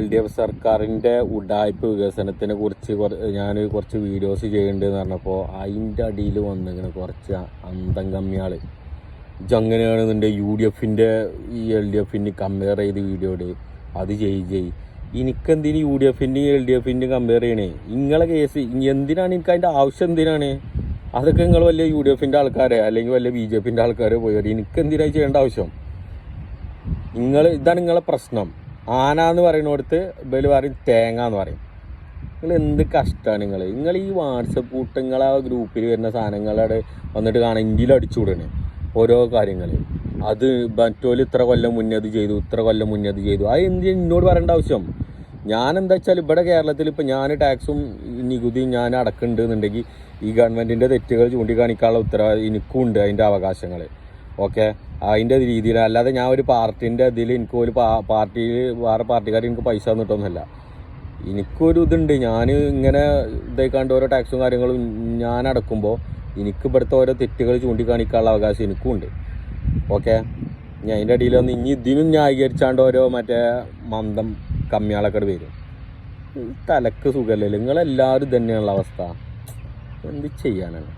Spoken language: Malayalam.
LDF സർക്കാരിൻ്റെ ഉഡായിപ്പ് വികസനത്തിനെ കുറിച്ച് ഞാൻ കുറച്ച് വീഡിയോസ് ചെയ്യുന്നുണ്ടെന്ന് പറഞ്ഞപ്പോൾ അതിൻ്റെ അടിയിൽ വന്നിങ്ങനെ കുറച്ച് അന്തം കമ്മിയാൾ ഇതങ്ങനെയാണെന്നുണ്ട് UDFൻ്റെ ഈ LDFൻ്റെ കമ്പയർ ചെയ്ത് വീഡിയോ ഇട്, അത് ചെയ്യ്. എനിക്കെന്തിന് UDFൻ്റെയും LDFൻ്റെയും കമ്പയർ ചെയ്യണേ? നിങ്ങളെ കേസ് എന്തിനാണ്? എനിക്ക് അതിൻ്റെ ആവശ്യം എന്തിനാണ്? അതൊക്കെ നിങ്ങൾ വലിയ UDFൻ്റെ ആൾക്കാരെ അല്ലെങ്കിൽ വലിയ BJPൻ്റെ ആൾക്കാരെ പോയി വരും. എനിക്കെന്തിനാണ് ചെയ്യേണ്ട ആവശ്യം? ഇതാണ് നിങ്ങളെ പ്രശ്നം. ആന എന്ന് പറയുന്നിടത്ത് ബല് പറയും തേങ്ങ എന്ന് പറയും. നിങ്ങൾ എന്ത് കഷ്ടമാണ് നിങ്ങൾ ഈ വാട്സപ്പ് കൂട്ടങ്ങളെ ഗ്രൂപ്പിൽ വരുന്ന സാധനങ്ങളവിടെ വന്നിട്ട് കാണാൻ ഇന്ത്യയിൽ അടിച്ചുവിടണേ ഓരോ കാര്യങ്ങൾ. അത് മറ്റോല് ഇത്ര കൊല്ലം മുന്നേ അത് ചെയ്തു, ഇത്ര കൊല്ലം മുന്നേ അത് ചെയ്തു. അത് എന്നോട് പറയേണ്ട ആവശ്യം? ഞാൻ എന്താ വെച്ചാൽ ഇവിടെ കേരളത്തിൽ ഇപ്പം ഞാൻ ടാക്സും നികുതിയും ഞാൻ അടക്കുന്നുണ്ട് എന്നുണ്ടെങ്കിൽ ഈ ഗവൺമെൻറ്റിൻ്റെ തെറ്റുകൾ ചൂണ്ടിക്കാണിക്കാനുള്ള ഉത്തരവാദിത്വം എനിക്കും ഉണ്ട്, അതിൻ്റെ അവകാശങ്ങൾ. ഓക്കെ, അതിൻ്റെ രീതിയിൽ. അല്ലാതെ ഞാൻ ഒരു പാർട്ടീൻ്റെ ഇതിൽ എനിക്ക് ഒരു പാർട്ടിയിൽ വേറെ പാർട്ടിക്കാർ എനിക്ക് പൈസ തന്നിട്ടൊന്നുമല്ല. എനിക്കൊരു ഇതുണ്ട്. ഞാൻ ഇങ്ങനെ ഇതായിക്കാണ്ട് ഓരോ ടാക്സും കാര്യങ്ങളും ഞാൻ അടക്കുമ്പോൾ എനിക്ക് ഇവിടുത്തെ ഓരോ തെറ്റുകൾ ചൂണ്ടിക്കാണിക്കാനുള്ള അവകാശം എനിക്കും ഉണ്ട്. ഓക്കെ, ഞാൻ അതിൻ്റെ ഇടയിൽ വന്ന് ഇനി ഇതിനും ന്യായീകരിച്ചാണ്ട് ഓരോ മറ്റേ മന്ദം കമ്മിയാളൊക്കെ വരും. തലക്ക് സുഖമല്ലല്ലോ. നിങ്ങളെല്ലാവരും തന്നെയുള്ള അവസ്ഥ. എന്ത് ചെയ്യാനാണ്?